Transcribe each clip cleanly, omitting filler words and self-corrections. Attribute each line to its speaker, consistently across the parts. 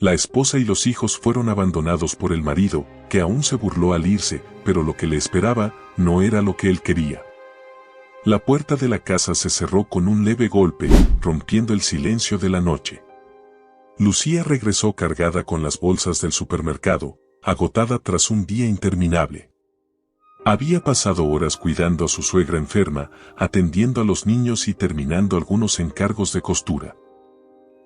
Speaker 1: La esposa y los hijos fueron abandonados por el marido, que aún se burló al irse, pero lo que le esperaba no era lo que él quería. La puerta de la casa se cerró con un leve golpe, rompiendo el silencio de la noche. Lucía regresó cargada con las bolsas del supermercado, agotada tras un día interminable. Había pasado horas cuidando a su suegra enferma, atendiendo a los niños y terminando algunos encargos de costura.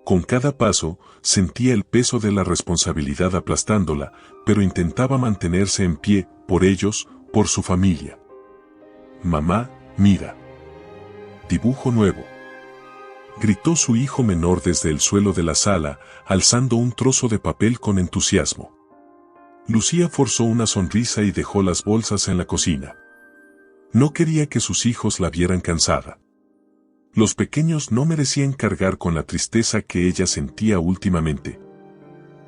Speaker 1: Con cada paso, sentía el peso de la responsabilidad aplastándola, pero intentaba mantenerse en pie, por ellos, por su familia. «Mamá, mira. Dibujo nuevo», gritó su hijo menor desde el suelo de la sala, alzando un trozo de papel con entusiasmo. Lucía forzó una sonrisa y dejó las bolsas en la cocina. No quería que sus hijos la vieran cansada. Los pequeños no merecían cargar con la tristeza que ella sentía últimamente.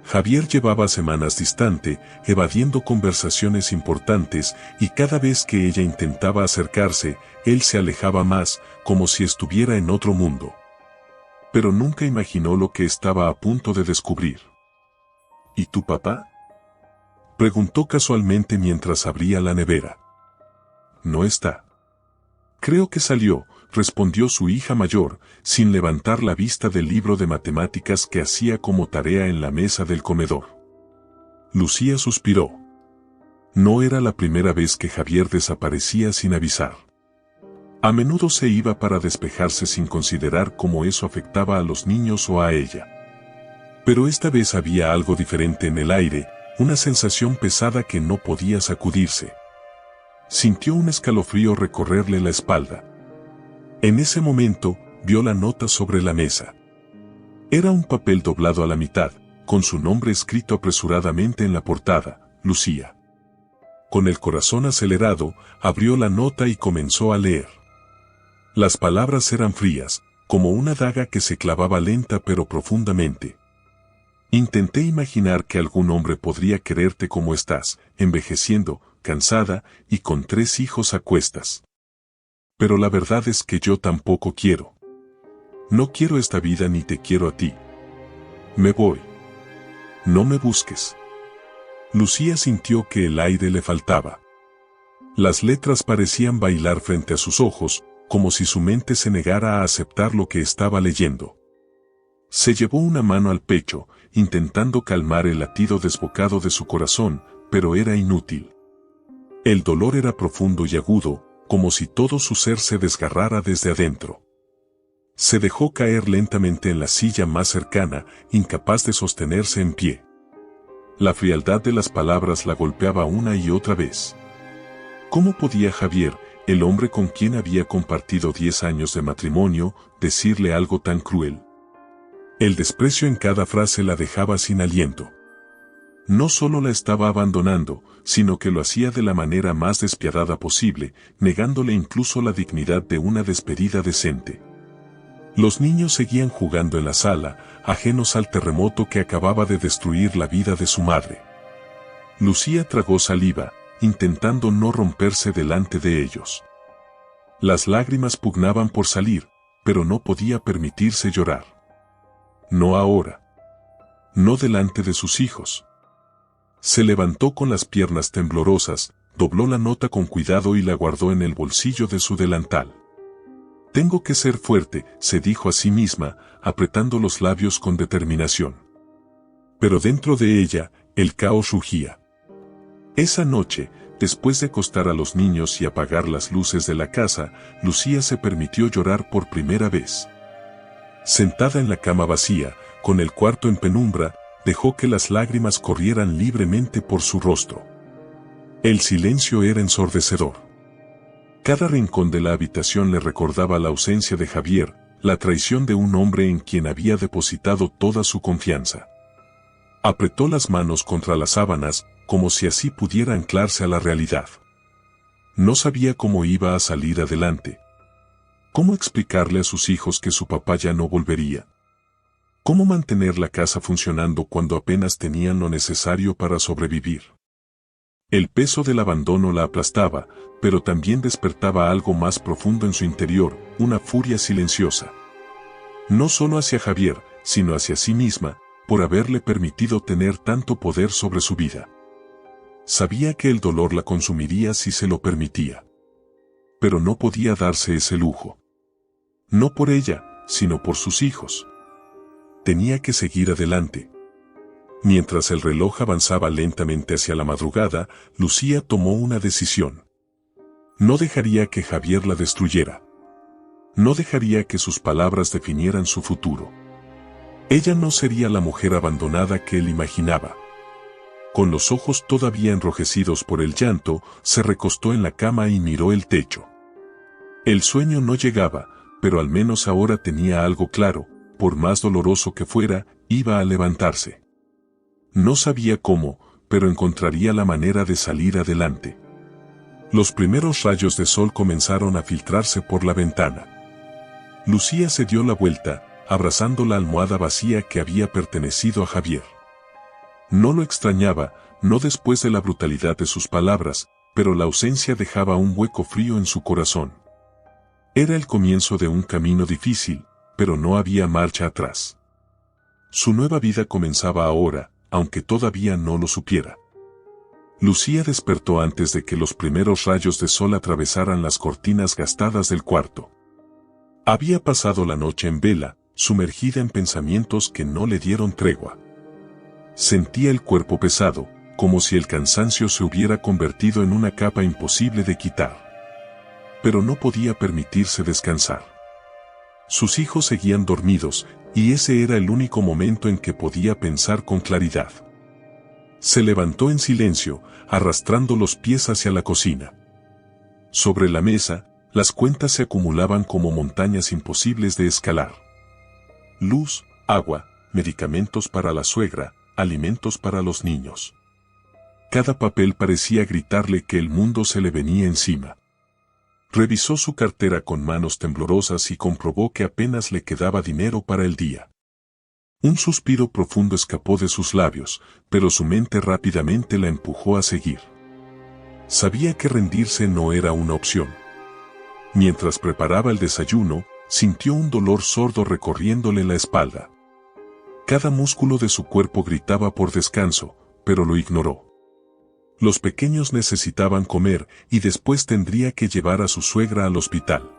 Speaker 1: Javier llevaba semanas distante, evadiendo conversaciones importantes, y cada vez que ella intentaba acercarse, él se alejaba más, como si estuviera en otro mundo. Pero nunca imaginó lo que estaba a punto de descubrir. ¿Y tu papá?, preguntó casualmente mientras abría la nevera. No está. Creo que salió, respondió su hija mayor, sin levantar la vista del libro de matemáticas que hacía como tarea en la mesa del comedor. Lucía suspiró. No era la primera vez que Javier desaparecía sin avisar. A menudo se iba para despejarse sin considerar cómo eso afectaba a los niños o a ella. Pero esta vez había algo diferente en el aire, una sensación pesada que no podía sacudirse. Sintió un escalofrío recorrerle la espalda. En ese momento, vio la nota sobre la mesa. Era un papel doblado a la mitad, con su nombre escrito apresuradamente en la portada, Lucía. Con el corazón acelerado, abrió la nota y comenzó a leer. Las palabras eran frías, como una daga que se clavaba lenta pero profundamente. Intenté imaginar que algún hombre podría quererte como estás, envejeciendo, cansada y con 3 hijos a cuestas. Pero la verdad es que yo tampoco quiero. No quiero esta vida ni te quiero a ti. Me voy. No me busques. Lucía sintió que el aire le faltaba. Las letras parecían bailar frente a sus ojos, como si su mente se negara a aceptar lo que estaba leyendo. Se llevó una mano al pecho, intentando calmar el latido desbocado de su corazón, pero era inútil. El dolor era profundo y agudo, como si todo su ser se desgarrara desde adentro. Se dejó caer lentamente en la silla más cercana, incapaz de sostenerse en pie. La frialdad de las palabras la golpeaba una y otra vez. ¿Cómo podía Javier, el hombre con quien había compartido 10 años de matrimonio, decirle algo tan cruel? El desprecio en cada frase la dejaba sin aliento. No solo la estaba abandonando, sino que lo hacía de la manera más despiadada posible, negándole incluso la dignidad de una despedida decente. Los niños seguían jugando en la sala, ajenos al terremoto que acababa de destruir la vida de su madre. Lucía tragó saliva, intentando no romperse delante de ellos. Las lágrimas pugnaban por salir, pero no podía permitirse llorar. No ahora. No delante de sus hijos. Se levantó con las piernas temblorosas, dobló la nota con cuidado y la guardó en el bolsillo de su delantal. Tengo que ser fuerte, se dijo a sí misma, apretando los labios con determinación. Pero dentro de ella, el caos rugía. Esa noche, después de acostar a los niños y apagar las luces de la casa, Lucía se permitió llorar por primera vez. Sentada en la cama vacía, con el cuarto en penumbra, dejó que las lágrimas corrieran libremente por su rostro. El silencio era ensordecedor. Cada rincón de la habitación le recordaba la ausencia de Javier, la traición de un hombre en quien había depositado toda su confianza. Apretó las manos contra las sábanas, como si así pudiera anclarse a la realidad. No sabía cómo iba a salir adelante. ¿Cómo explicarle a sus hijos que su papá ya no volvería? ¿Cómo mantener la casa funcionando cuando apenas tenían lo necesario para sobrevivir? El peso del abandono la aplastaba, pero también despertaba algo más profundo en su interior, una furia silenciosa. No solo hacia Javier, sino hacia sí misma, por haberle permitido tener tanto poder sobre su vida. Sabía que el dolor la consumiría si se lo permitía. Pero no podía darse ese lujo. No por ella, sino por sus hijos. Tenía que seguir adelante. Mientras el reloj avanzaba lentamente hacia la madrugada, Lucía tomó una decisión. No dejaría que Javier la destruyera. No dejaría que sus palabras definieran su futuro. Ella no sería la mujer abandonada que él imaginaba. Con los ojos todavía enrojecidos por el llanto, se recostó en la cama y miró el techo. El sueño no llegaba, pero al menos ahora tenía algo claro, por más doloroso que fuera, iba a levantarse. No sabía cómo, pero encontraría la manera de salir adelante. Los primeros rayos de sol comenzaron a filtrarse por la ventana. Lucía se dio la vuelta, abrazando la almohada vacía que había pertenecido a Javier. No lo extrañaba, no después de la brutalidad de sus palabras, pero la ausencia dejaba un hueco frío en su corazón. Era el comienzo de un camino difícil, pero no había marcha atrás. Su nueva vida comenzaba ahora, aunque todavía no lo supiera. Lucía despertó antes de que los primeros rayos de sol atravesaran las cortinas gastadas del cuarto. Había pasado la noche en vela, sumergida en pensamientos que no le dieron tregua. Sentía el cuerpo pesado, como si el cansancio se hubiera convertido en una capa imposible de quitar. Pero no podía permitirse descansar. Sus hijos seguían dormidos, y ese era el único momento en que podía pensar con claridad. Se levantó en silencio, arrastrando los pies hacia la cocina. Sobre la mesa, las cuentas se acumulaban como montañas imposibles de escalar. Luz, agua, medicamentos para la suegra, alimentos para los niños. Cada papel parecía gritarle que el mundo se le venía encima. Revisó su cartera con manos temblorosas y comprobó que apenas le quedaba dinero para el día. Un suspiro profundo escapó de sus labios, pero su mente rápidamente la empujó a seguir. Sabía que rendirse no era una opción. Mientras preparaba el desayuno, sintió un dolor sordo recorriéndole la espalda. Cada músculo de su cuerpo gritaba por descanso, pero lo ignoró. Los pequeños necesitaban comer y después tendría que llevar a su suegra al hospital.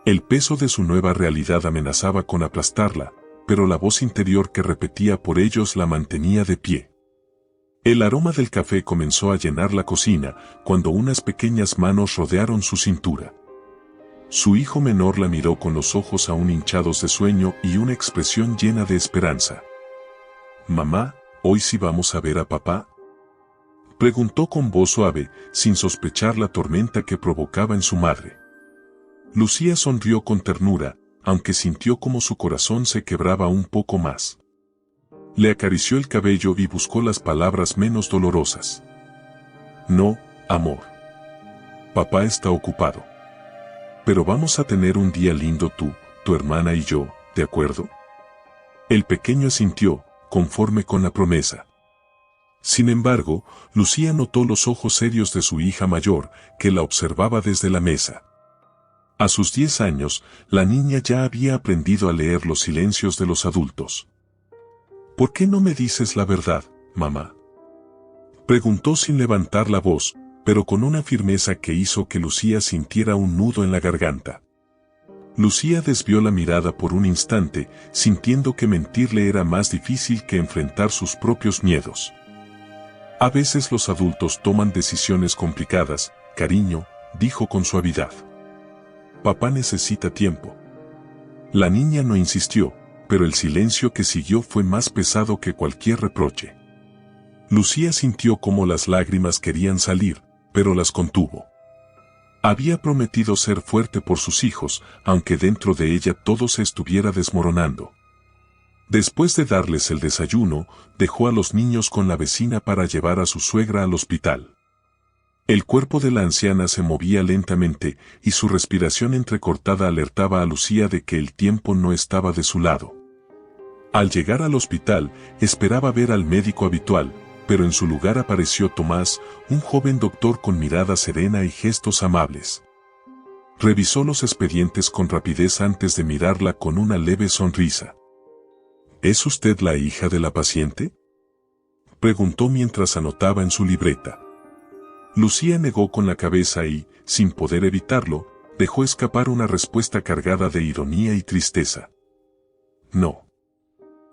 Speaker 1: El peso de su nueva realidad amenazaba con aplastarla, pero la voz interior que repetía por ellos la mantenía de pie. El aroma del café comenzó a llenar la cocina cuando unas pequeñas manos rodearon su cintura. Su hijo menor la miró con los ojos aún hinchados de sueño y una expresión llena de esperanza. «Mamá, ¿hoy sí vamos a ver a papá?», preguntó con voz suave, sin sospechar la tormenta que provocaba en su madre. Lucía sonrió con ternura, aunque sintió como su corazón se quebraba un poco más. Le acarició el cabello y buscó las palabras menos dolorosas. «No, amor. Papá está ocupado. Pero vamos a tener un día lindo tú, tu hermana y yo, ¿de acuerdo?». El pequeño asintió, conforme con la promesa. Sin embargo, Lucía notó los ojos serios de su hija mayor, que la observaba desde la mesa. A sus 10 años, la niña ya había aprendido a leer los silencios de los adultos. «¿Por qué no me dices la verdad, mamá?», preguntó sin levantar la voz, pero con una firmeza que hizo que Lucía sintiera un nudo en la garganta. Lucía desvió la mirada por un instante, sintiendo que mentirle era más difícil que enfrentar sus propios miedos. «A veces los adultos toman decisiones complicadas, cariño», dijo con suavidad. «Papá necesita tiempo». La niña no insistió, pero el silencio que siguió fue más pesado que cualquier reproche. Lucía sintió como las lágrimas querían salir, pero las contuvo. Había prometido ser fuerte por sus hijos, aunque dentro de ella todo se estuviera desmoronando. Después de darles el desayuno, dejó a los niños con la vecina para llevar a su suegra al hospital. El cuerpo de la anciana se movía lentamente, y su respiración entrecortada alertaba a Lucía de que el tiempo no estaba de su lado. Al llegar al hospital, esperaba ver al médico habitual, pero en su lugar apareció Tomás, un joven doctor con mirada serena y gestos amables. Revisó los expedientes con rapidez antes de mirarla con una leve sonrisa. ¿Es usted la hija de la paciente?, preguntó mientras anotaba en su libreta. Lucía negó con la cabeza y, sin poder evitarlo, dejó escapar una respuesta cargada de ironía y tristeza. No.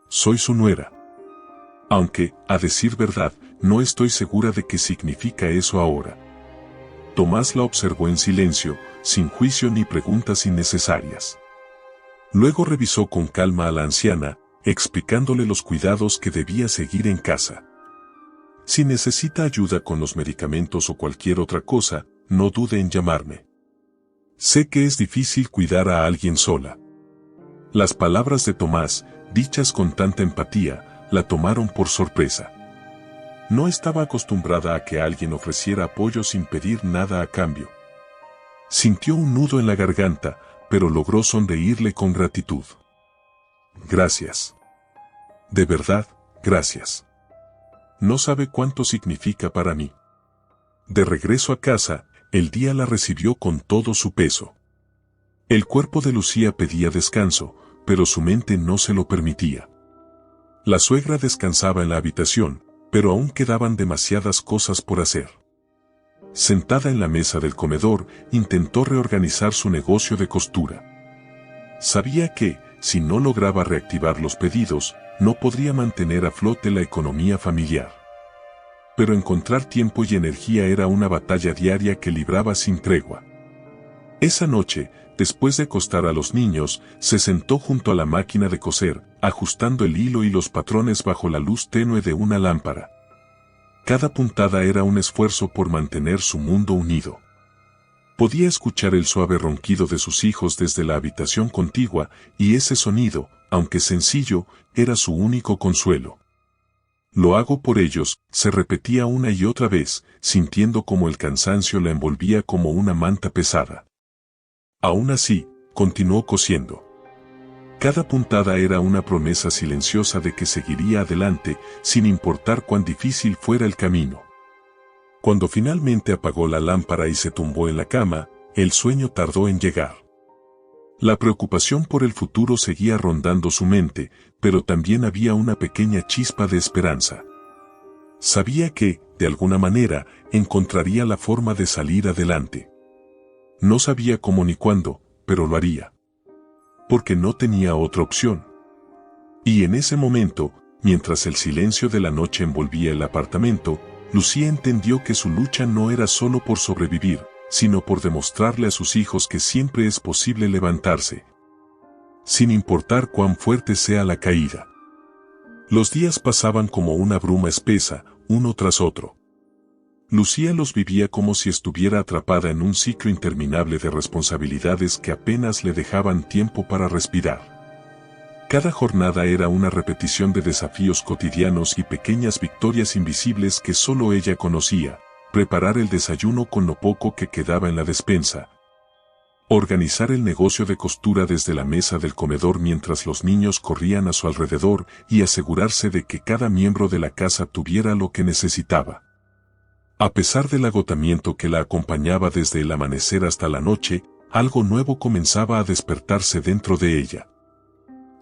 Speaker 1: Soy su nuera. Aunque, a decir verdad, no estoy segura de qué significa eso ahora. Tomás la observó en silencio, sin juicio ni preguntas innecesarias. Luego revisó con calma a la anciana, explicándole los cuidados que debía seguir en casa. Si necesita ayuda con los medicamentos o cualquier otra cosa, no dude en llamarme. Sé que es difícil cuidar a alguien sola. Las palabras de Tomás, dichas con tanta empatía, la tomaron por sorpresa. No estaba acostumbrada a que alguien ofreciera apoyo sin pedir nada a cambio. Sintió un nudo en la garganta, pero logró sonreírle con gratitud. Gracias. De verdad, gracias. No sabe cuánto significa para mí. De regreso a casa, el día la recibió con todo su peso. El cuerpo de Lucía pedía descanso, pero su mente no se lo permitía. La suegra descansaba en la habitación, pero aún quedaban demasiadas cosas por hacer. Sentada en la mesa del comedor, intentó reorganizar su negocio de costura. Sabía que, si no lograba reactivar los pedidos, no podría mantener a flote la economía familiar. Pero encontrar tiempo y energía era una batalla diaria que libraba sin tregua. Esa noche, después de acostar a los niños, se sentó junto a la máquina de coser, ajustando el hilo y los patrones bajo la luz tenue de una lámpara. Cada puntada era un esfuerzo por mantener su mundo unido. Podía escuchar el suave ronquido de sus hijos desde la habitación contigua, y ese sonido, aunque sencillo, era su único consuelo. Lo hago por ellos, se repetía una y otra vez, sintiendo como el cansancio la envolvía como una manta pesada. Aún así, continuó cosiendo. Cada puntada era una promesa silenciosa de que seguiría adelante, sin importar cuán difícil fuera el camino. Cuando finalmente apagó la lámpara y se tumbó en la cama, el sueño tardó en llegar. La preocupación por el futuro seguía rondando su mente, pero también había una pequeña chispa de esperanza. Sabía que, de alguna manera, encontraría la forma de salir adelante. No sabía cómo ni cuándo, pero lo haría. Porque no tenía otra opción. Y en ese momento, mientras el silencio de la noche envolvía el apartamento, Lucía entendió que su lucha no era solo por sobrevivir, sino por demostrarle a sus hijos que siempre es posible levantarse, sin importar cuán fuerte sea la caída. Los días pasaban como una bruma espesa, uno tras otro. Lucía los vivía como si estuviera atrapada en un ciclo interminable de responsabilidades que apenas le dejaban tiempo para respirar. Cada jornada era una repetición de desafíos cotidianos y pequeñas victorias invisibles que solo ella conocía: preparar el desayuno con lo poco que quedaba en la despensa, organizar el negocio de costura desde la mesa del comedor mientras los niños corrían a su alrededor y asegurarse de que cada miembro de la casa tuviera lo que necesitaba. A pesar del agotamiento que la acompañaba desde el amanecer hasta la noche, algo nuevo comenzaba a despertarse dentro de ella.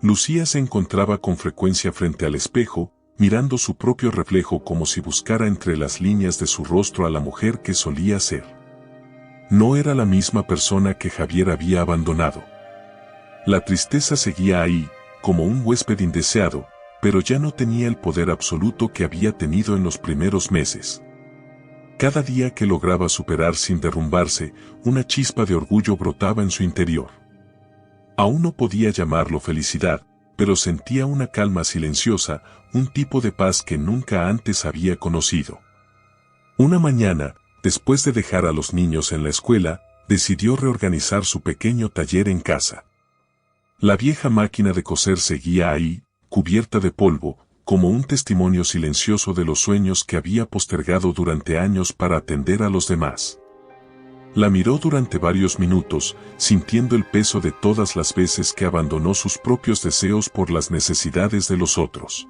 Speaker 1: Lucía se encontraba con frecuencia frente al espejo, mirando su propio reflejo como si buscara entre las líneas de su rostro a la mujer que solía ser. No era la misma persona que Javier había abandonado. La tristeza seguía ahí, como un huésped indeseado, pero ya no tenía el poder absoluto que había tenido en los primeros meses. Cada día que lograba superar sin derrumbarse, una chispa de orgullo brotaba en su interior. Aún no podía llamarlo felicidad, pero sentía una calma silenciosa, un tipo de paz que nunca antes había conocido. Una mañana, después de dejar a los niños en la escuela, decidió reorganizar su pequeño taller en casa. La vieja máquina de coser seguía ahí, cubierta de polvo, como un testimonio silencioso de los sueños que había postergado durante años para atender a los demás. La miró durante varios minutos, sintiendo el peso de todas las veces que abandonó sus propios deseos por las necesidades de los otros.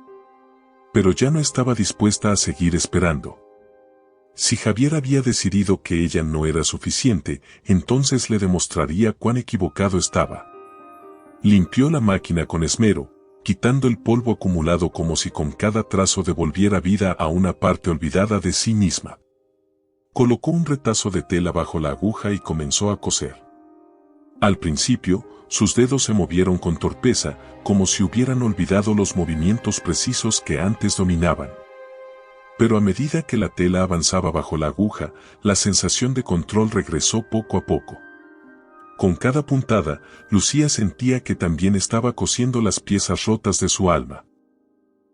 Speaker 1: Pero ya no estaba dispuesta a seguir esperando. Si Javier había decidido que ella no era suficiente, entonces le demostraría cuán equivocado estaba. Limpió la máquina con esmero, quitando el polvo acumulado como si con cada trazo devolviera vida a una parte olvidada de sí misma. Colocó un retazo de tela bajo la aguja y comenzó a coser. Al principio, sus dedos se movieron con torpeza, como si hubieran olvidado los movimientos precisos que antes dominaban. Pero a medida que la tela avanzaba bajo la aguja, la sensación de control regresó poco a poco. Con cada puntada, Lucía sentía que también estaba cosiendo las piezas rotas de su alma.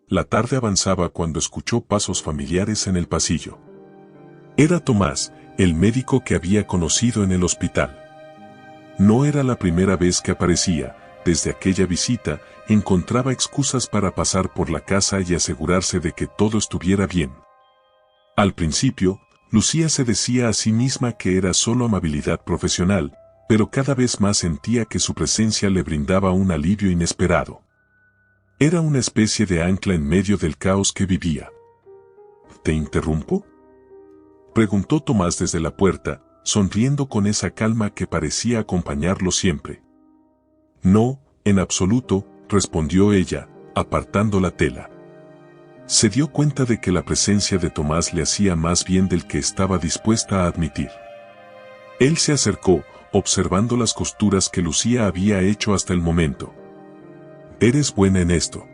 Speaker 1: La tarde avanzaba cuando escuchó pasos familiares en el pasillo. Era Tomás, el médico que había conocido en el hospital. No era la primera vez que aparecía. Desde aquella visita, encontraba excusas para pasar por la casa y asegurarse de que todo estuviera bien. Al principio, Lucía se decía a sí misma que era solo amabilidad profesional, pero cada vez más sentía que su presencia le brindaba un alivio inesperado. Era una especie de ancla en medio del caos que vivía. ¿Te interrumpo?, preguntó Tomás desde la puerta, sonriendo con esa calma que parecía acompañarlo siempre. No, en absoluto, respondió ella, apartando la tela. Se dio cuenta de que la presencia de Tomás le hacía más bien del que estaba dispuesta a admitir. Él se acercó, observando las costuras que Lucía había hecho hasta el momento. ¿Eres buena en esto?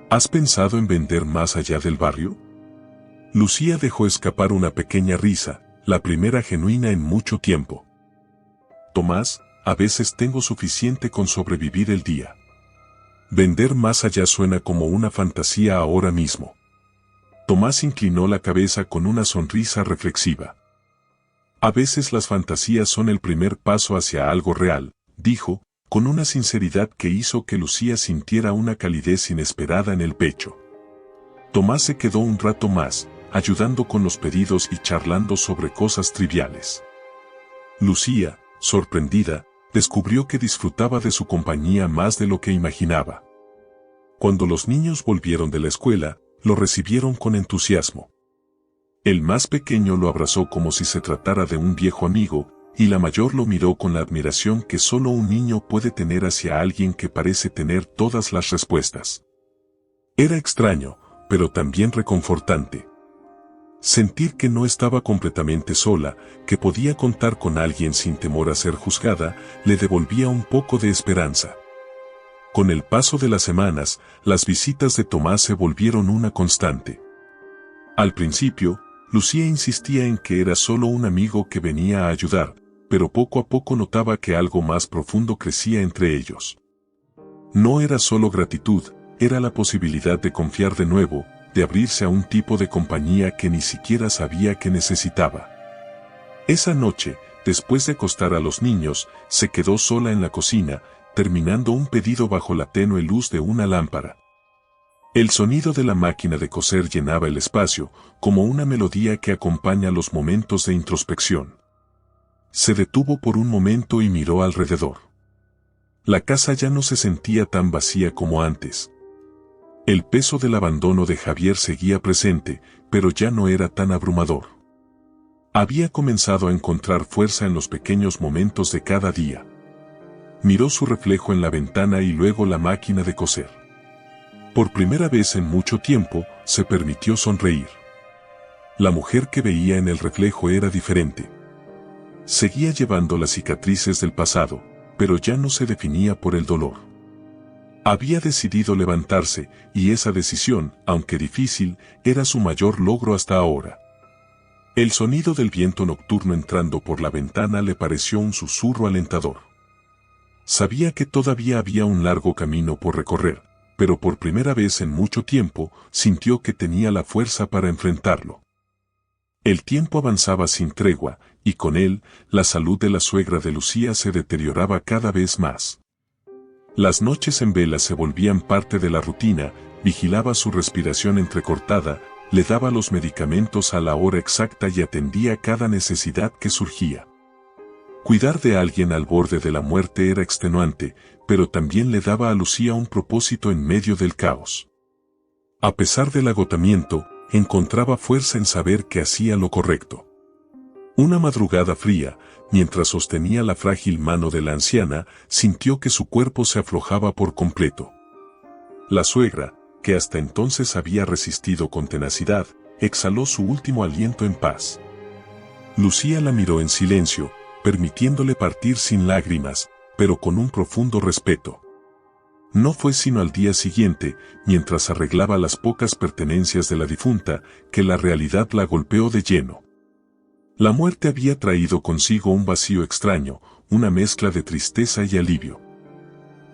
Speaker 1: ¿Has pensado en vender más allá del barrio? Lucía dejó escapar una pequeña risa, la primera genuina en mucho tiempo. Tomás, a veces tengo suficiente con sobrevivir el día. Vender más allá suena como una fantasía ahora mismo. Tomás inclinó la cabeza con una sonrisa reflexiva. A veces las fantasías son el primer paso hacia algo real, dijo, con una sinceridad que hizo que Lucía sintiera una calidez inesperada en el pecho. Tomás se quedó un rato más, ayudando con los pedidos y charlando sobre cosas triviales. Lucía, sorprendida, descubrió que disfrutaba de su compañía más de lo que imaginaba. Cuando los niños volvieron de la escuela, lo recibieron con entusiasmo. El más pequeño lo abrazó como si se tratara de un viejo amigo, y la mayor lo miró con la admiración que solo un niño puede tener hacia alguien que parece tener todas las respuestas. Era extraño, pero también reconfortante. Sentir que no estaba completamente sola, que podía contar con alguien sin temor a ser juzgada, le devolvía un poco de esperanza. Con el paso de las semanas, las visitas de Tomás se volvieron una constante. Al principio, Lucía insistía en que era solo un amigo que venía a ayudar, pero poco a poco notaba que algo más profundo crecía entre ellos. No era solo gratitud, era la posibilidad de confiar de nuevo, de abrirse a un tipo de compañía que ni siquiera sabía que necesitaba. Esa noche, después de acostar a los niños, se quedó sola en la cocina, terminando un pedido bajo la tenue luz de una lámpara. El sonido de la máquina de coser llenaba el espacio, como una melodía que acompaña los momentos de introspección. Se detuvo por un momento y miró alrededor. La casa ya no se sentía tan vacía como antes. El peso del abandono de Javier seguía presente, pero ya no era tan abrumador. Había comenzado a encontrar fuerza en los pequeños momentos de cada día. Miró su reflejo en la ventana y luego la máquina de coser. Por primera vez en mucho tiempo, se permitió sonreír. La mujer que veía en el reflejo era diferente. Seguía llevando las cicatrices del pasado, pero ya no se definía por el dolor. Había decidido levantarse, y esa decisión, aunque difícil, era su mayor logro hasta ahora. El sonido del viento nocturno entrando por la ventana le pareció un susurro alentador. Sabía que todavía había un largo camino por recorrer, pero por primera vez en mucho tiempo, sintió que tenía la fuerza para enfrentarlo. El tiempo avanzaba sin tregua, y con él, la salud de la suegra de Lucía se deterioraba cada vez más. Las noches en vela se volvían parte de la rutina, vigilaba su respiración entrecortada, le daba los medicamentos a la hora exacta y atendía cada necesidad que surgía. Cuidar de alguien al borde de la muerte era extenuante, pero también le daba a Lucía un propósito en medio del caos. A pesar del agotamiento, encontraba fuerza en saber que hacía lo correcto. Una madrugada fría, mientras sostenía la frágil mano de la anciana, sintió que su cuerpo se aflojaba por completo. La suegra, que hasta entonces había resistido con tenacidad, exhaló su último aliento en paz. Lucía la miró en silencio, permitiéndole partir sin lágrimas, pero con un profundo respeto. No fue sino al día siguiente, mientras arreglaba las pocas pertenencias de la difunta, que la realidad la golpeó de lleno. La muerte había traído consigo un vacío extraño, una mezcla de tristeza y alivio.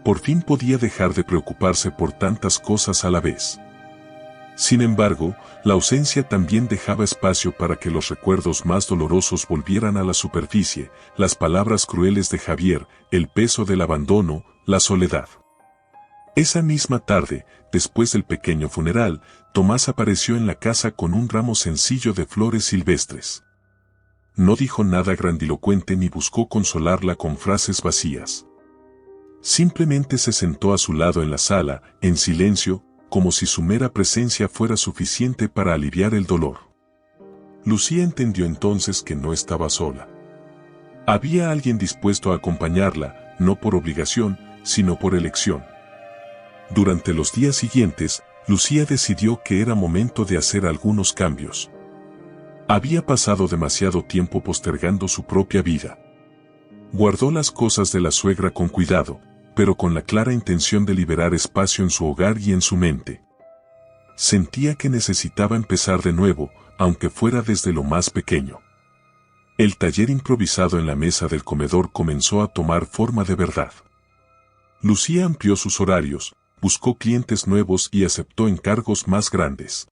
Speaker 1: Por fin podía dejar de preocuparse por tantas cosas a la vez. Sin embargo, la ausencia también dejaba espacio para que los recuerdos más dolorosos volvieran a la superficie, las palabras crueles de Javier, el peso del abandono, la soledad. Esa misma tarde, después del pequeño funeral, Tomás apareció en la casa con un ramo sencillo de flores silvestres. No dijo nada grandilocuente ni buscó consolarla con frases vacías. Simplemente se sentó a su lado en la sala, en silencio, como si su mera presencia fuera suficiente para aliviar el dolor. Lucía entendió entonces que no estaba sola. Había alguien dispuesto a acompañarla, no por obligación, sino por elección. Durante los días siguientes, Lucía decidió que era momento de hacer algunos cambios. Había pasado demasiado tiempo postergando su propia vida. Guardó las cosas de la suegra con cuidado, pero con la clara intención de liberar espacio en su hogar y en su mente. Sentía que necesitaba empezar de nuevo, aunque fuera desde lo más pequeño. El taller improvisado en la mesa del comedor comenzó a tomar forma de verdad. Lucía amplió sus horarios, buscó clientes nuevos y aceptó encargos más grandes.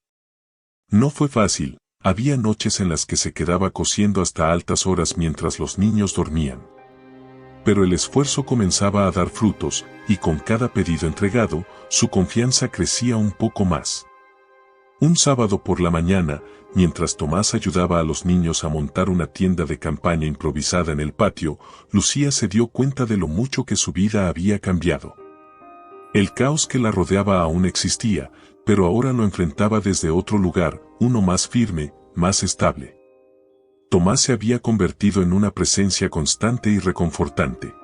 Speaker 1: No fue fácil, había noches en las que se quedaba cosiendo hasta altas horas mientras los niños dormían. Pero el esfuerzo comenzaba a dar frutos, y con cada pedido entregado, su confianza crecía un poco más. Un sábado por la mañana, mientras Tomás ayudaba a los niños a montar una tienda de campaña improvisada en el patio, Lucía se dio cuenta de lo mucho que su vida había cambiado. El caos que la rodeaba aún existía, pero ahora lo enfrentaba desde otro lugar, uno más firme, más estable. Tomás se había convertido en una presencia constante y reconfortante.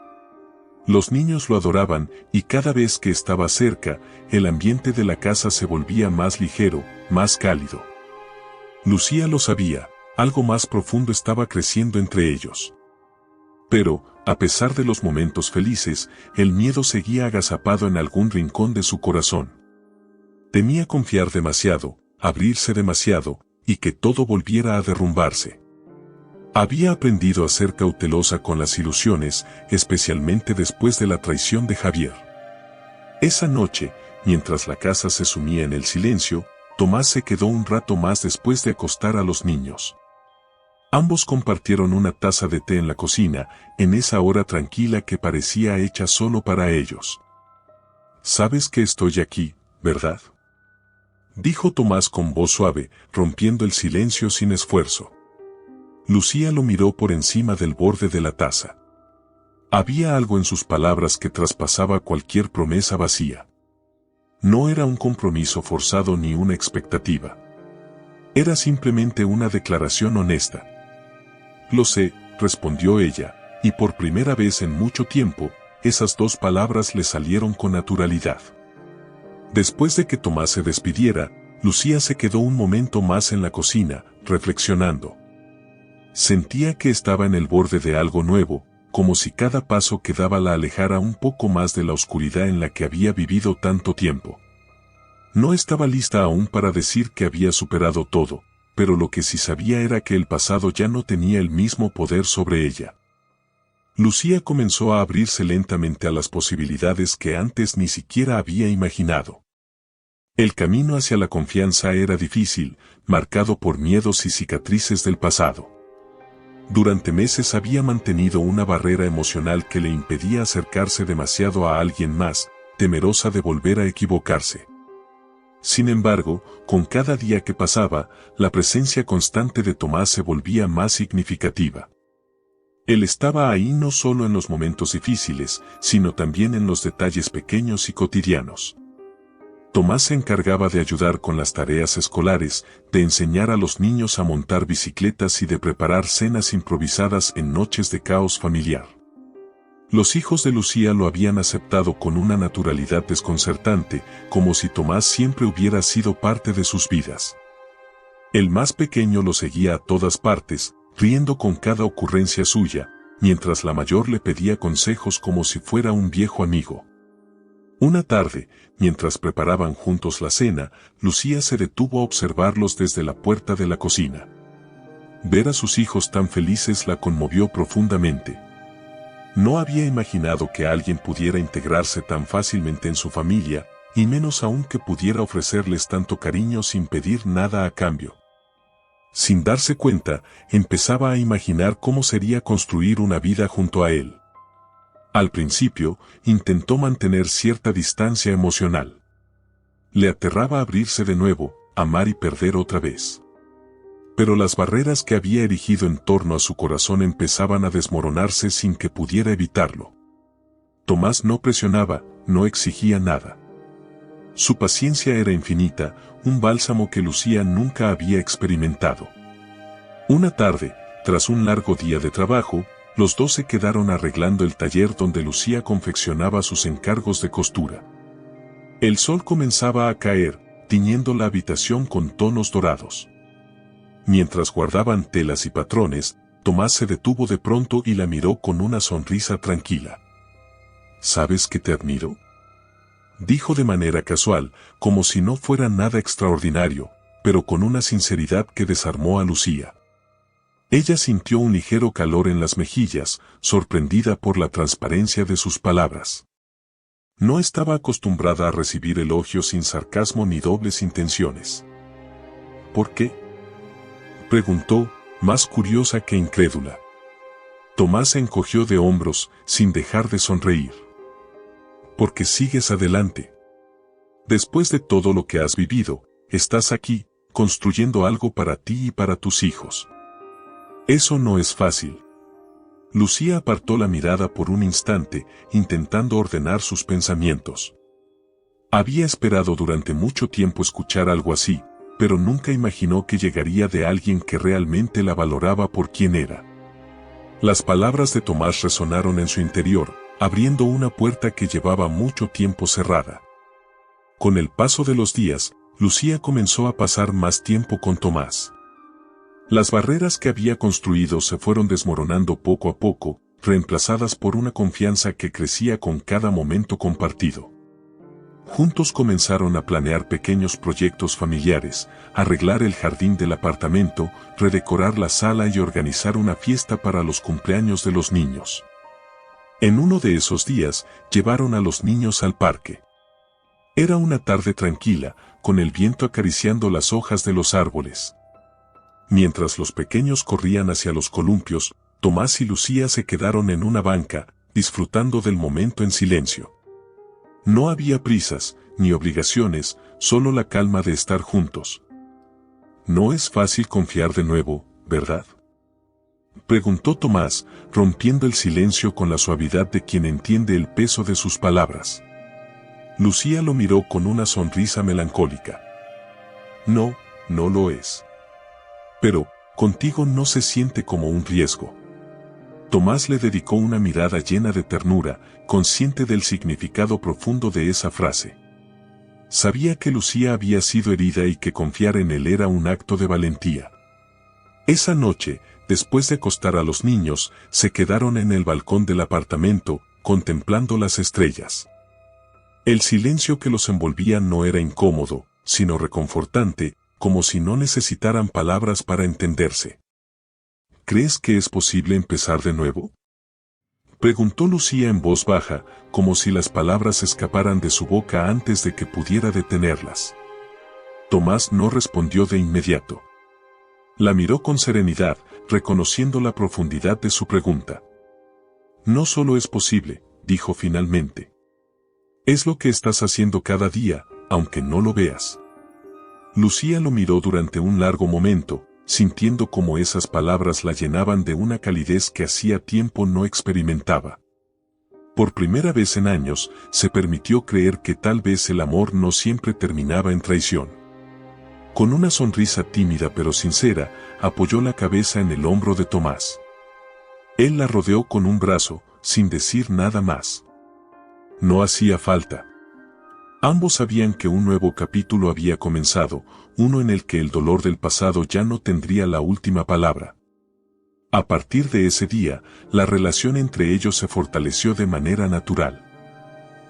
Speaker 1: Los niños lo adoraban, y cada vez que estaba cerca, el ambiente de la casa se volvía más ligero, más cálido. Lucía lo sabía, algo más profundo estaba creciendo entre ellos. Pero, a pesar de los momentos felices, el miedo seguía agazapado en algún rincón de su corazón. Temía confiar demasiado, abrirse demasiado, y que todo volviera a derrumbarse. Había aprendido a ser cautelosa con las ilusiones, especialmente después de la traición de Javier. Esa noche, mientras la casa se sumía en el silencio, Tomás se quedó un rato más después de acostar a los niños. Ambos compartieron una taza de té en la cocina, en esa hora tranquila que parecía hecha solo para ellos. «Sabes que estoy aquí, ¿verdad?», dijo Tomás con voz suave, rompiendo el silencio sin esfuerzo. Lucía lo miró por encima del borde de la taza. Había algo en sus palabras que traspasaba cualquier promesa vacía. No era un compromiso forzado ni una expectativa. Era simplemente una declaración honesta. «Lo sé», respondió ella, y por primera vez en mucho tiempo, esas dos palabras le salieron con naturalidad. Después de que Tomás se despidiera, Lucía se quedó un momento más en la cocina, reflexionando. Sentía que estaba en el borde de algo nuevo, como si cada paso que daba la alejara un poco más de la oscuridad en la que había vivido tanto tiempo. No estaba lista aún para decir que había superado todo, pero lo que sí sabía era que el pasado ya no tenía el mismo poder sobre ella. Lucía comenzó a abrirse lentamente a las posibilidades que antes ni siquiera había imaginado. El camino hacia la confianza era difícil, marcado por miedos y cicatrices del pasado. Durante meses había mantenido una barrera emocional que le impedía acercarse demasiado a alguien más, temerosa de volver a equivocarse. Sin embargo, con cada día que pasaba, la presencia constante de Tomás se volvía más significativa. Él estaba ahí no solo en los momentos difíciles, sino también en los detalles pequeños y cotidianos. Tomás se encargaba de ayudar con las tareas escolares, de enseñar a los niños a montar bicicletas y de preparar cenas improvisadas en noches de caos familiar. Los hijos de Lucía lo habían aceptado con una naturalidad desconcertante, como si Tomás siempre hubiera sido parte de sus vidas. El más pequeño lo seguía a todas partes, riendo con cada ocurrencia suya, mientras la mayor le pedía consejos como si fuera un viejo amigo. Una tarde, mientras preparaban juntos la cena, Lucía se detuvo a observarlos desde la puerta de la cocina. Ver a sus hijos tan felices la conmovió profundamente. No había imaginado que alguien pudiera integrarse tan fácilmente en su familia, y menos aún que pudiera ofrecerles tanto cariño sin pedir nada a cambio. Sin darse cuenta, empezaba a imaginar cómo sería construir una vida junto a él. Al principio, intentó mantener cierta distancia emocional. Le aterraba abrirse de nuevo, amar y perder otra vez. Pero las barreras que había erigido en torno a su corazón empezaban a desmoronarse sin que pudiera evitarlo. Tomás no presionaba, no exigía nada. Su paciencia era infinita, un bálsamo que Lucía nunca había experimentado. Una tarde, tras un largo día de trabajo, los dos se quedaron arreglando el taller donde Lucía confeccionaba sus encargos de costura. El sol comenzaba a caer, tiñendo la habitación con tonos dorados. Mientras guardaban telas y patrones, Tomás se detuvo de pronto y la miró con una sonrisa tranquila. ¿Sabes que te admiro?, dijo de manera casual, como si no fuera nada extraordinario, pero con una sinceridad que desarmó a Lucía. Ella sintió un ligero calor en las mejillas, sorprendida por la transparencia de sus palabras. No estaba acostumbrada a recibir elogios sin sarcasmo ni dobles intenciones. ¿Por qué?, preguntó, más curiosa que incrédula. Tomás se encogió de hombros, sin dejar de sonreír. Porque sigues adelante. Después de todo lo que has vivido, estás aquí, construyendo algo para ti y para tus hijos. Eso no es fácil. Lucía apartó la mirada por un instante, intentando ordenar sus pensamientos. Había esperado durante mucho tiempo escuchar algo así, pero nunca imaginó que llegaría de alguien que realmente la valoraba por quien era. Las palabras de Tomás resonaron en su interior, abriendo una puerta que llevaba mucho tiempo cerrada. Con el paso de los días, Lucía comenzó a pasar más tiempo con Tomás. Las barreras que había construido se fueron desmoronando poco a poco, reemplazadas por una confianza que crecía con cada momento compartido. Juntos comenzaron a planear pequeños proyectos familiares, arreglar el jardín del apartamento, redecorar la sala y organizar una fiesta para los cumpleaños de los niños. En uno de esos días, llevaron a los niños al parque. Era una tarde tranquila, con el viento acariciando las hojas de los árboles. Mientras los pequeños corrían hacia los columpios, Tomás y Lucía se quedaron en una banca, disfrutando del momento en silencio. No había prisas, ni obligaciones, solo la calma de estar juntos. No es fácil confiar de nuevo, ¿verdad?, preguntó Tomás, rompiendo el silencio con la suavidad de quien entiende el peso de sus palabras. Lucía lo miró con una sonrisa melancólica. No, no lo es. Pero, contigo no se siente como un riesgo. Tomás le dedicó una mirada llena de ternura, consciente del significado profundo de esa frase. Sabía que Lucía había sido herida y que confiar en él era un acto de valentía. Esa noche, después de acostar a los niños, se quedaron en el balcón del apartamento, contemplando las estrellas. El silencio que los envolvía no era incómodo, sino reconfortante, como si no necesitaran palabras para entenderse. ¿Crees que es posible empezar de nuevo?, preguntó Lucía en voz baja, como si las palabras escaparan de su boca antes de que pudiera detenerlas. Tomás no respondió de inmediato. La miró con serenidad, reconociendo la profundidad de su pregunta. No solo es posible, dijo finalmente. Es lo que estás haciendo cada día, aunque no lo veas. Lucía lo miró durante un largo momento, sintiendo cómo esas palabras la llenaban de una calidez que hacía tiempo no experimentaba. Por primera vez en años, se permitió creer que tal vez el amor no siempre terminaba en traición. Con una sonrisa tímida pero sincera, apoyó la cabeza en el hombro de Tomás. Él la rodeó con un brazo, sin decir nada más. No hacía falta. Ambos sabían que un nuevo capítulo había comenzado, uno en el que el dolor del pasado ya no tendría la última palabra. A partir de ese día, la relación entre ellos se fortaleció de manera natural.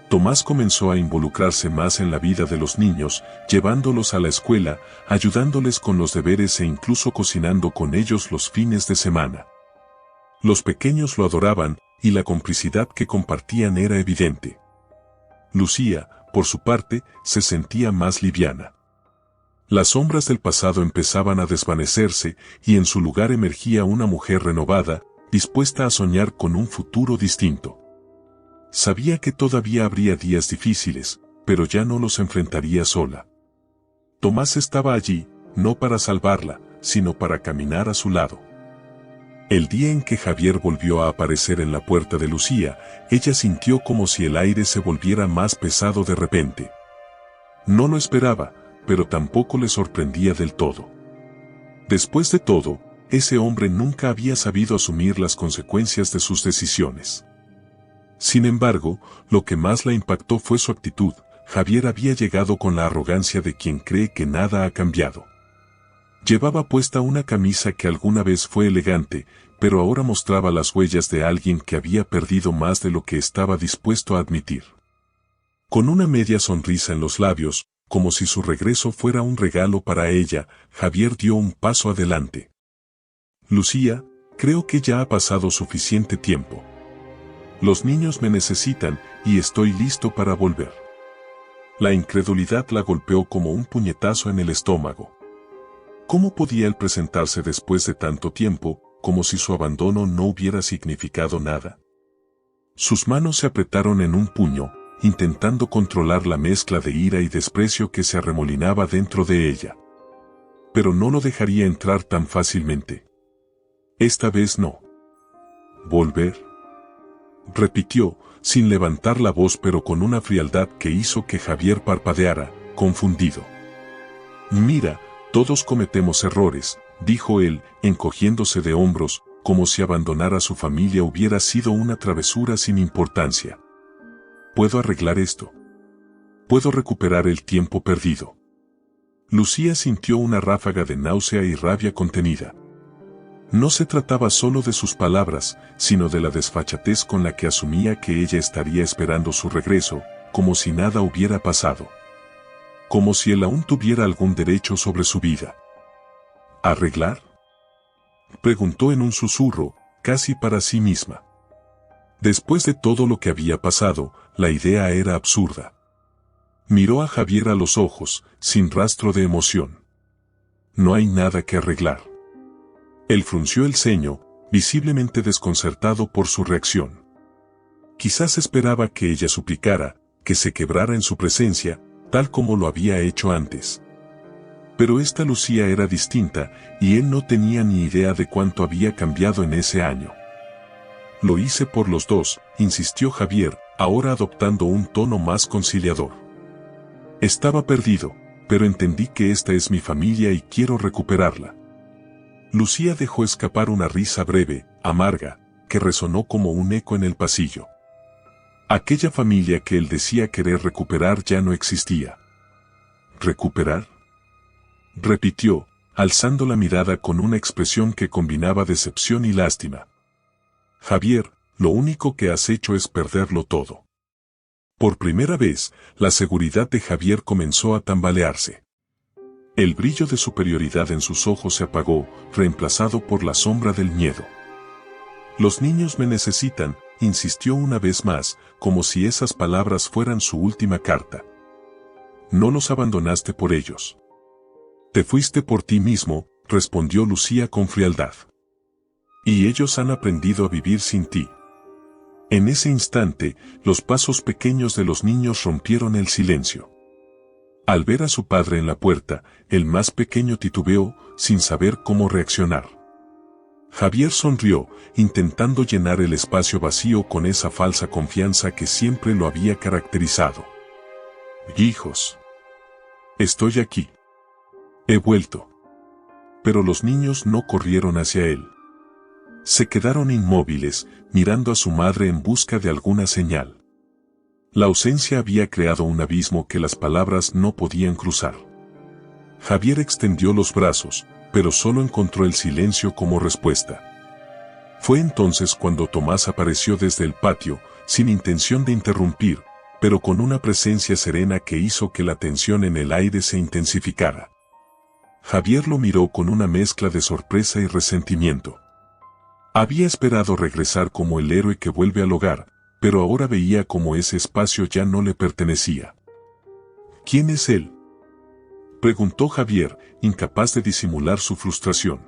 Speaker 1: Tomás comenzó a involucrarse más en la vida de los niños, llevándolos a la escuela, ayudándoles con los deberes e incluso cocinando con ellos los fines de semana. Los pequeños lo adoraban, y la complicidad que compartían era evidente. Lucía, por su parte, se sentía más liviana. Las sombras del pasado empezaban a desvanecerse, y en su lugar emergía una mujer renovada, dispuesta a soñar con un futuro distinto. Sabía que todavía habría días difíciles, pero ya no los enfrentaría sola. Tomás estaba allí, no para salvarla, sino para caminar a su lado. El día en que Javier volvió a aparecer en la puerta de Lucía, ella sintió como si el aire se volviera más pesado de repente. No lo esperaba, pero tampoco le sorprendía del todo. Después de todo, ese hombre nunca había sabido asumir las consecuencias de sus decisiones. Sin embargo, lo que más la impactó fue su actitud. Javier había llegado con la arrogancia de quien cree que nada ha cambiado. Llevaba puesta una camisa que alguna vez fue elegante, pero ahora mostraba las huellas de alguien que había perdido más de lo que estaba dispuesto a admitir. Con una media sonrisa en los labios, como si su regreso fuera un regalo para ella, Javier dio un paso adelante. Lucía, creo que ya ha pasado suficiente tiempo. Los niños me necesitan, y estoy listo para volver. La incredulidad la golpeó como un puñetazo en el estómago. ¿Cómo podía él presentarse después de tanto tiempo, como si su abandono no hubiera significado nada? Sus manos se apretaron en un puño, intentando controlar la mezcla de ira y desprecio que se arremolinaba dentro de ella. Pero no lo dejaría entrar tan fácilmente. Esta vez no. ¿Volver?, repitió, sin levantar la voz pero con una frialdad que hizo que Javier parpadeara, confundido. Mira, todos cometemos errores, dijo él, encogiéndose de hombros, como si abandonar a su familia hubiera sido una travesura sin importancia. Puedo arreglar esto. Puedo recuperar el tiempo perdido. Lucía sintió una ráfaga de náusea y rabia contenida. No se trataba solo de sus palabras, sino de la desfachatez con la que asumía que ella estaría esperando su regreso, como si nada hubiera pasado. Como si él aún tuviera algún derecho sobre su vida. ¿Arreglar?, preguntó en un susurro, casi para sí misma. Después de todo lo que había pasado, la idea era absurda. Miró a Javier a los ojos, sin rastro de emoción. No hay nada que arreglar. Él frunció el ceño, visiblemente desconcertado por su reacción. Quizás esperaba que ella suplicara, que se quebrara en su presencia, tal como lo había hecho antes. Pero esta Lucía era distinta, y él no tenía ni idea de cuánto había cambiado en ese año. Lo hice por los dos, insistió Javier, ahora adoptando un tono más conciliador. Estaba perdido, pero entendí que esta es mi familia y quiero recuperarla. Lucía dejó escapar una risa breve, amarga, que resonó como un eco en el pasillo. Aquella familia que él decía querer recuperar ya no existía. ¿Recuperar?, repitió, alzando la mirada con una expresión que combinaba decepción y lástima. Javier, lo único que has hecho es perderlo todo. Por primera vez, la seguridad de Javier comenzó a tambalearse. El brillo de superioridad en sus ojos se apagó, reemplazado por la sombra del miedo. Los niños me necesitan, insistió una vez más, como si esas palabras fueran su última carta. No los abandonaste por ellos. Te fuiste por ti mismo, respondió Lucía con frialdad. Y ellos han aprendido a vivir sin ti. En ese instante, los pasos pequeños de los niños rompieron el silencio. Al ver a su padre en la puerta, el más pequeño titubeó, sin saber cómo reaccionar. Javier sonrió, intentando llenar el espacio vacío con esa falsa confianza que siempre lo había caracterizado. Hijos. Estoy aquí. He vuelto. Pero los niños no corrieron hacia él. Se quedaron inmóviles, mirando a su madre en busca de alguna señal. La ausencia había creado un abismo que las palabras no podían cruzar. Javier extendió los brazos, pero solo encontró el silencio como respuesta. Fue entonces cuando Tomás apareció desde el patio, sin intención de interrumpir, pero con una presencia serena que hizo que la tensión en el aire se intensificara. Javier lo miró con una mezcla de sorpresa y resentimiento. Había esperado regresar como el héroe que vuelve al hogar, pero ahora veía como ese espacio ya no le pertenecía. ¿Quién es él?, preguntó Javier, incapaz de disimular su frustración.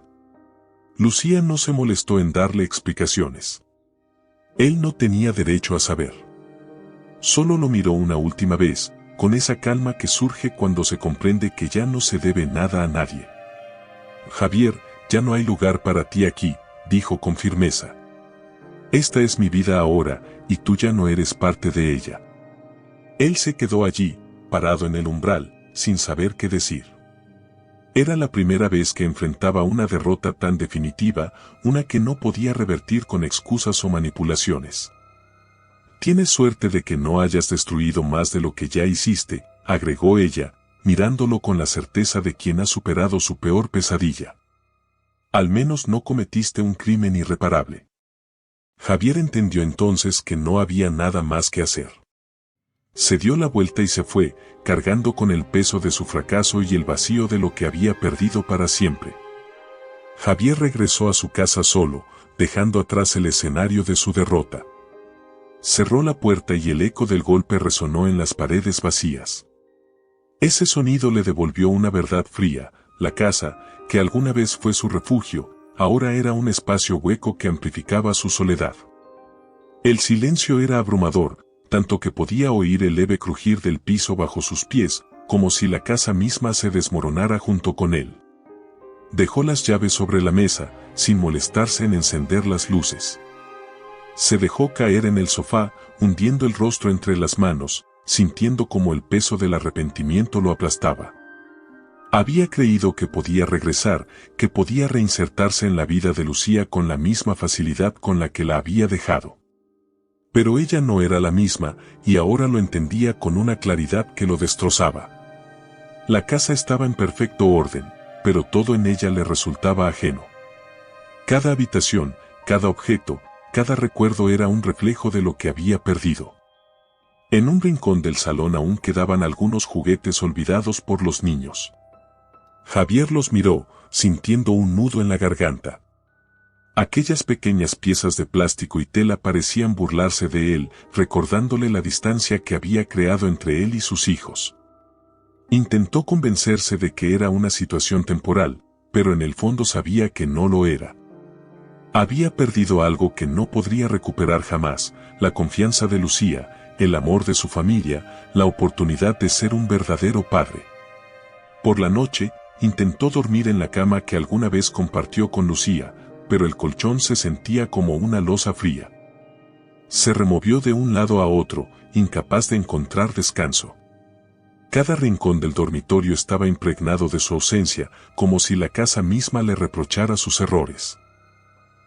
Speaker 1: Lucía no se molestó en darle explicaciones. Él no tenía derecho a saber. Solo lo miró una última vez, con esa calma que surge cuando se comprende que ya no se debe nada a nadie. Javier, ya no hay lugar para ti aquí, dijo con firmeza. Esta es mi vida ahora, y tú ya no eres parte de ella. Él se quedó allí, parado en el umbral, sin saber qué decir. Era la primera vez que enfrentaba una derrota tan definitiva, una que no podía revertir con excusas o manipulaciones. Tienes suerte de que no hayas destruido más de lo que ya hiciste, agregó ella, mirándolo con la certeza de quien ha superado su peor pesadilla. Al menos no cometiste un crimen irreparable. Javier entendió entonces que no había nada más que hacer. Se dio la vuelta y se fue, cargando con el peso de su fracaso y el vacío de lo que había perdido para siempre. Javier regresó a su casa solo, dejando atrás el escenario de su derrota. Cerró la puerta y el eco del golpe resonó en las paredes vacías. Ese sonido le devolvió una verdad fría: la casa, que alguna vez fue su refugio, ahora era un espacio hueco que amplificaba su soledad. El silencio era abrumador, tanto que podía oír el leve crujir del piso bajo sus pies, como si la casa misma se desmoronara junto con él. Dejó las llaves sobre la mesa, sin molestarse en encender las luces. Se dejó caer en el sofá, hundiendo el rostro entre las manos, sintiendo como el peso del arrepentimiento lo aplastaba. Había creído que podía regresar, que podía reinsertarse en la vida de Lucía con la misma facilidad con la que la había dejado. Pero ella no era la misma, y ahora lo entendía con una claridad que lo destrozaba. La casa estaba en perfecto orden, pero todo en ella le resultaba ajeno. Cada habitación, cada objeto, cada recuerdo era un reflejo de lo que había perdido. En un rincón del salón aún quedaban algunos juguetes olvidados por los niños. Javier los miró, sintiendo un nudo en la garganta. Aquellas pequeñas piezas de plástico y tela parecían burlarse de él, recordándole la distancia que había creado entre él y sus hijos. Intentó convencerse de que era una situación temporal, pero en el fondo sabía que no lo era. Había perdido algo que no podría recuperar jamás: la confianza de Lucía, el amor de su familia, la oportunidad de ser un verdadero padre. Por la noche, intentó dormir en la cama que alguna vez compartió con Lucía, pero el colchón se sentía como una losa fría. Se removió de un lado a otro, incapaz de encontrar descanso. Cada rincón del dormitorio estaba impregnado de su ausencia, como si la casa misma le reprochara sus errores.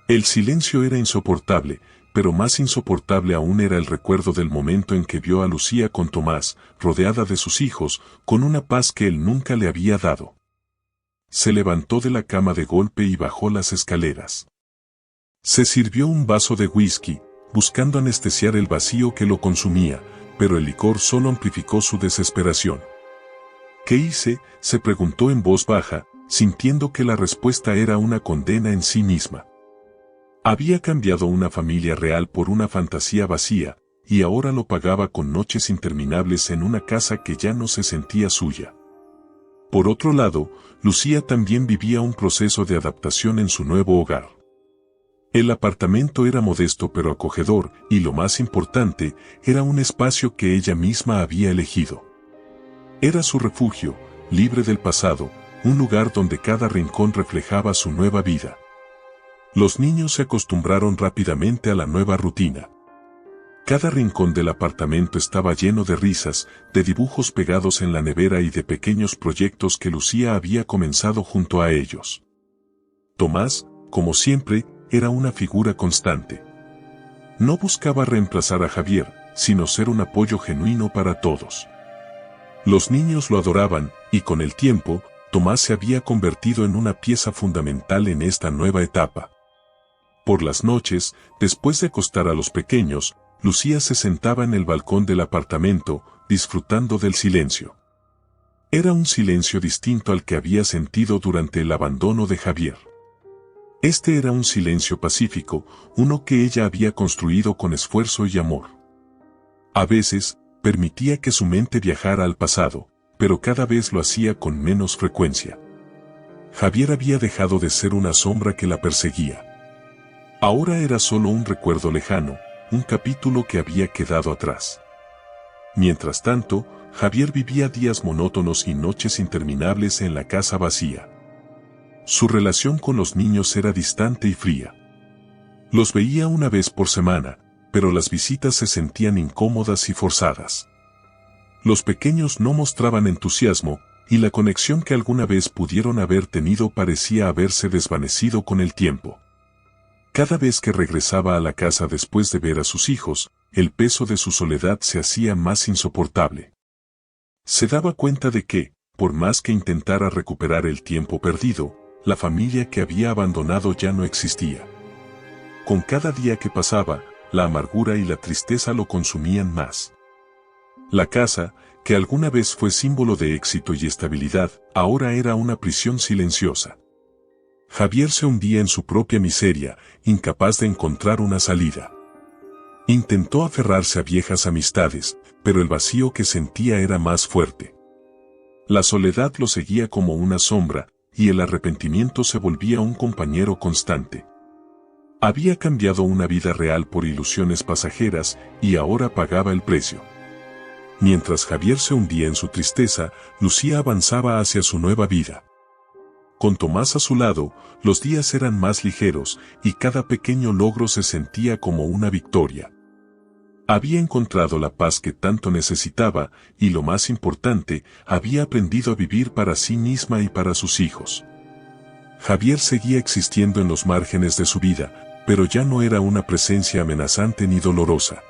Speaker 1: El silencio era insoportable, pero más insoportable aún era el recuerdo del momento en que vio a Lucía con Tomás, rodeada de sus hijos, con una paz que él nunca le había dado. Se levantó de la cama de golpe y bajó las escaleras. Se sirvió un vaso de whisky, buscando anestesiar el vacío que lo consumía, pero el licor solo amplificó su desesperación. ¿Qué hice?, se preguntó en voz baja, sintiendo que la respuesta era una condena en sí misma. Había cambiado una familia real por una fantasía vacía, y ahora lo pagaba con noches interminables en una casa que ya no se sentía suya. Por otro lado, Lucía también vivía un proceso de adaptación en su nuevo hogar. El apartamento era modesto pero acogedor, y lo más importante, era un espacio que ella misma había elegido. Era su refugio, libre del pasado, un lugar donde cada rincón reflejaba su nueva vida. Los niños se acostumbraron rápidamente a la nueva rutina. Cada rincón del apartamento estaba lleno de risas, de dibujos pegados en la nevera y de pequeños proyectos que Lucía había comenzado junto a ellos. Tomás, como siempre, era una figura constante. No buscaba reemplazar a Javier, sino ser un apoyo genuino para todos. Los niños lo adoraban, y con el tiempo, Tomás se había convertido en una pieza fundamental en esta nueva etapa. Por las noches, después de acostar a los pequeños, Lucía se sentaba en el balcón del apartamento, disfrutando del silencio. Era un silencio distinto al que había sentido durante el abandono de Javier. Este era un silencio pacífico, uno que ella había construido con esfuerzo y amor. A veces, permitía que su mente viajara al pasado, pero cada vez lo hacía con menos frecuencia. Javier había dejado de ser una sombra que la perseguía. Ahora era solo un recuerdo lejano, un capítulo que había quedado atrás. Mientras tanto, Javier vivía días monótonos y noches interminables en la casa vacía. Su relación con los niños era distante y fría. Los veía una vez por semana, pero las visitas se sentían incómodas y forzadas. Los pequeños no mostraban entusiasmo, y la conexión que alguna vez pudieron haber tenido parecía haberse desvanecido con el tiempo. Cada vez que regresaba a la casa después de ver a sus hijos, el peso de su soledad se hacía más insoportable. Se daba cuenta de que, por más que intentara recuperar el tiempo perdido, la familia que había abandonado ya no existía. Con cada día que pasaba, la amargura y la tristeza lo consumían más. La casa, que alguna vez fue símbolo de éxito y estabilidad, ahora era una prisión silenciosa. Javier se hundía en su propia miseria, incapaz de encontrar una salida. Intentó aferrarse a viejas amistades, pero el vacío que sentía era más fuerte. La soledad lo seguía como una sombra, y el arrepentimiento se volvía un compañero constante. Había cambiado una vida real por ilusiones pasajeras, y ahora pagaba el precio. Mientras Javier se hundía en su tristeza, Lucía avanzaba hacia su nueva vida. Con Tomás a su lado, los días eran más ligeros, y cada pequeño logro se sentía como una victoria. Había encontrado la paz que tanto necesitaba, y lo más importante, había aprendido a vivir para sí misma y para sus hijos. Javier seguía existiendo en los márgenes de su vida, pero ya no era una presencia amenazante ni dolorosa.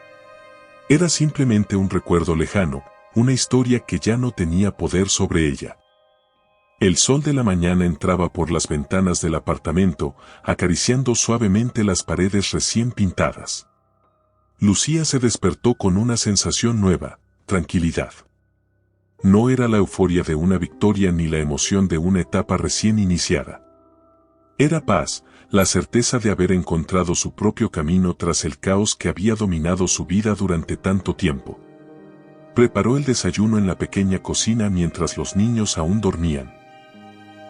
Speaker 1: Era simplemente un recuerdo lejano, una historia que ya no tenía poder sobre ella. El sol de la mañana entraba por las ventanas del apartamento, acariciando suavemente las paredes recién pintadas. Lucía se despertó con una sensación nueva, tranquilidad. No era la euforia de una victoria ni la emoción de una etapa recién iniciada. Era paz, la certeza de haber encontrado su propio camino tras el caos que había dominado su vida durante tanto tiempo. Preparó el desayuno en la pequeña cocina mientras los niños aún dormían.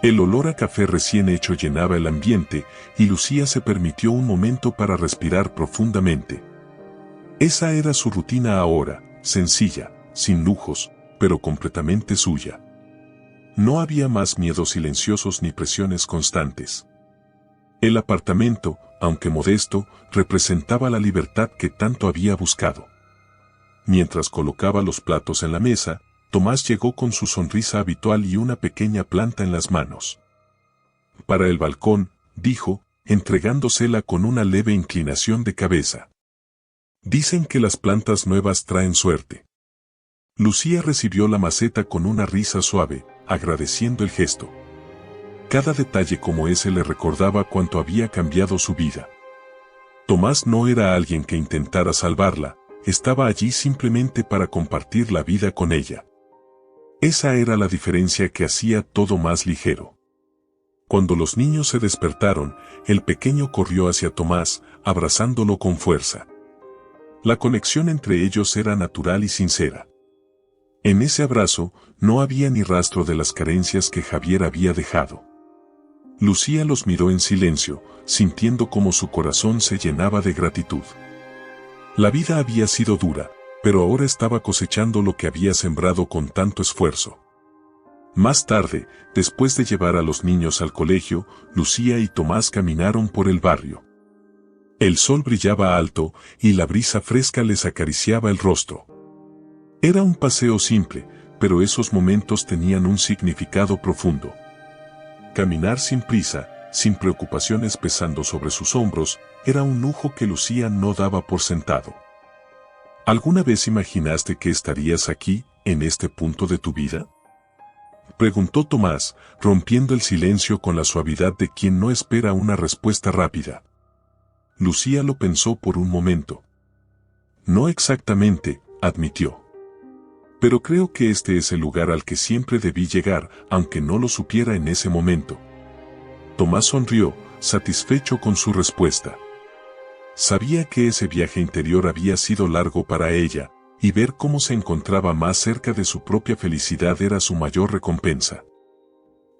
Speaker 1: El olor a café recién hecho llenaba el ambiente, y Lucía se permitió un momento para respirar profundamente. Esa era su rutina ahora, sencilla, sin lujos, pero completamente suya. No había más miedos silenciosos ni presiones constantes. El apartamento, aunque modesto, representaba la libertad que tanto había buscado. Mientras colocaba los platos en la mesa, Tomás llegó con su sonrisa habitual y una pequeña planta en las manos. Para el balcón, dijo, entregándosela con una leve inclinación de cabeza. Dicen que las plantas nuevas traen suerte. Lucía recibió la maceta con una risa suave, agradeciendo el gesto. Cada detalle como ese le recordaba cuánto había cambiado su vida. Tomás no era alguien que intentara salvarla, estaba allí simplemente para compartir la vida con ella. Esa era la diferencia que hacía todo más ligero. Cuando los niños se despertaron, el pequeño corrió hacia Tomás, abrazándolo con fuerza. La conexión entre ellos era natural y sincera. En ese abrazo, no había ni rastro de las carencias que Javier había dejado. Lucía los miró en silencio, sintiendo cómo su corazón se llenaba de gratitud. La vida había sido dura, pero ahora estaba cosechando lo que había sembrado con tanto esfuerzo. Más tarde, después de llevar a los niños al colegio, Lucía y Tomás caminaron por el barrio. El sol brillaba alto, y la brisa fresca les acariciaba el rostro. Era un paseo simple, pero esos momentos tenían un significado profundo. Caminar sin prisa, sin preocupaciones pesando sobre sus hombros, era un lujo que Lucía no daba por sentado. ¿Alguna vez imaginaste que estarías aquí, en este punto de tu vida? Preguntó Tomás, rompiendo el silencio con la suavidad de quien no espera una respuesta rápida. Lucía lo pensó por un momento. No exactamente, admitió. Pero creo que este es el lugar al que siempre debí llegar, aunque no lo supiera en ese momento. Tomás sonrió, satisfecho con su respuesta. Sabía que ese viaje interior había sido largo para ella, y ver cómo se encontraba más cerca de su propia felicidad era su mayor recompensa.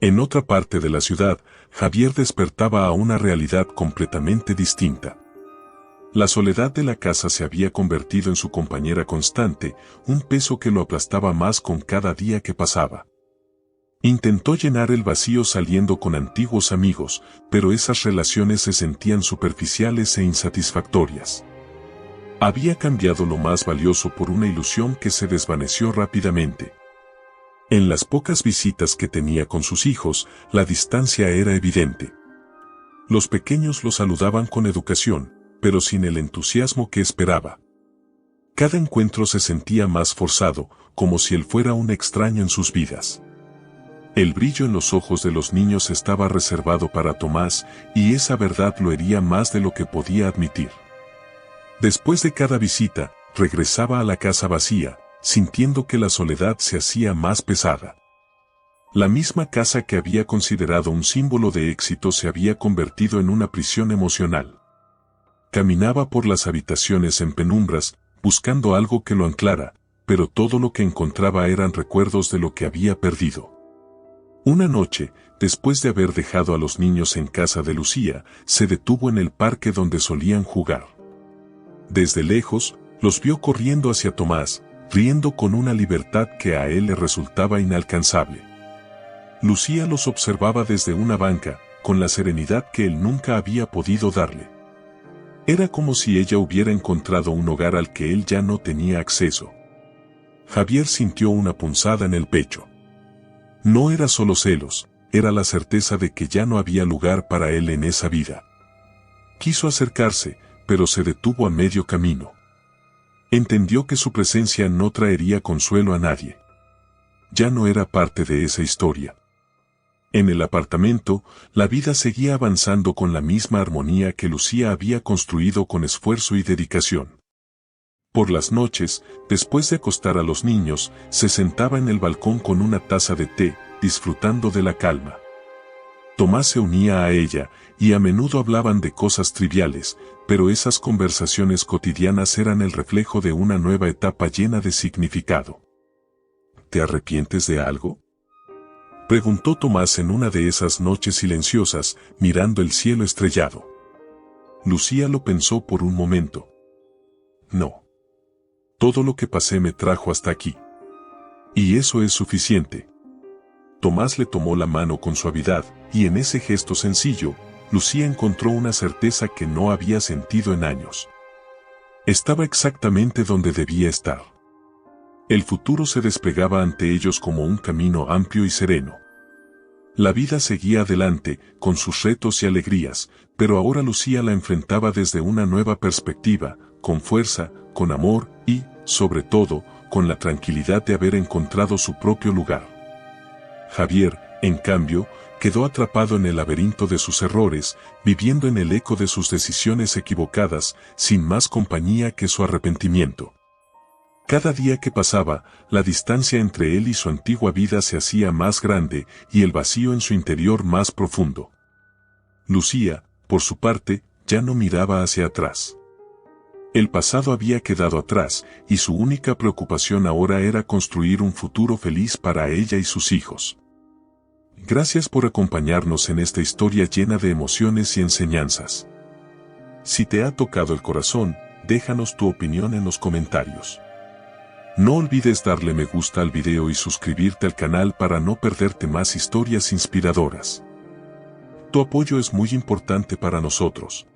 Speaker 1: En otra parte de la ciudad, Javier despertaba a una realidad completamente distinta. La soledad de la casa se había convertido en su compañera constante, un peso que lo aplastaba más con cada día que pasaba. Intentó llenar el vacío saliendo con antiguos amigos, pero esas relaciones se sentían superficiales e insatisfactorias. Había cambiado lo más valioso por una ilusión que se desvaneció rápidamente. En las pocas visitas que tenía con sus hijos, la distancia era evidente. Los pequeños lo saludaban con educación, pero sin el entusiasmo que esperaba. Cada encuentro se sentía más forzado, como si él fuera un extraño en sus vidas. El brillo en los ojos de los niños estaba reservado para Tomás, y esa verdad lo hería más de lo que podía admitir. Después de cada visita, regresaba a la casa vacía, sintiendo que la soledad se hacía más pesada. La misma casa que había considerado un símbolo de éxito se había convertido en una prisión emocional. Caminaba por las habitaciones en penumbras, buscando algo que lo anclara, pero todo lo que encontraba eran recuerdos de lo que había perdido. Una noche, después de haber dejado a los niños en casa de Lucía, se detuvo en el parque donde solían jugar. Desde lejos, los vio corriendo hacia Tomás, riendo con una libertad que a él le resultaba inalcanzable. Lucía los observaba desde una banca, con la serenidad que él nunca había podido darle. Era como si ella hubiera encontrado un hogar al que él ya no tenía acceso. Javier sintió una punzada en el pecho. No era solo celos, era la certeza de que ya no había lugar para él en esa vida. Quiso acercarse, pero se detuvo a medio camino. Entendió que su presencia no traería consuelo a nadie. Ya no era parte de esa historia. En el apartamento, la vida seguía avanzando con la misma armonía que Lucía había construido con esfuerzo y dedicación. Por las noches, después de acostar a los niños, se sentaba en el balcón con una taza de té, disfrutando de la calma. Tomás se unía a ella, y a menudo hablaban de cosas triviales, pero esas conversaciones cotidianas eran el reflejo de una nueva etapa llena de significado. ¿Te arrepientes de algo?, preguntó Tomás en una de esas noches silenciosas, mirando el cielo estrellado. Lucía lo pensó por un momento. No. Todo lo que pasé me trajo hasta aquí. Y eso es suficiente. Tomás le tomó la mano con suavidad, y en ese gesto sencillo, Lucía encontró una certeza que no había sentido en años. Estaba exactamente donde debía estar. El futuro se desplegaba ante ellos como un camino amplio y sereno. La vida seguía adelante, con sus retos y alegrías, pero ahora Lucía la enfrentaba desde una nueva perspectiva, con fuerza, con amor y, sobre todo, con la tranquilidad de haber encontrado su propio lugar. Javier, en cambio, quedó atrapado en el laberinto de sus errores, viviendo en el eco de sus decisiones equivocadas, sin más compañía que su arrepentimiento. Cada día que pasaba, la distancia entre él y su antigua vida se hacía más grande y el vacío en su interior más profundo. Lucía, por su parte, ya no miraba hacia atrás. El pasado había quedado atrás, y su única preocupación ahora era construir un futuro feliz para ella y sus hijos. Gracias por acompañarnos en esta historia llena de emociones y enseñanzas. Si te ha tocado el corazón, déjanos tu opinión en los comentarios. No olvides darle me gusta al video y suscribirte al canal para no perderte más historias inspiradoras. Tu apoyo es muy importante para nosotros.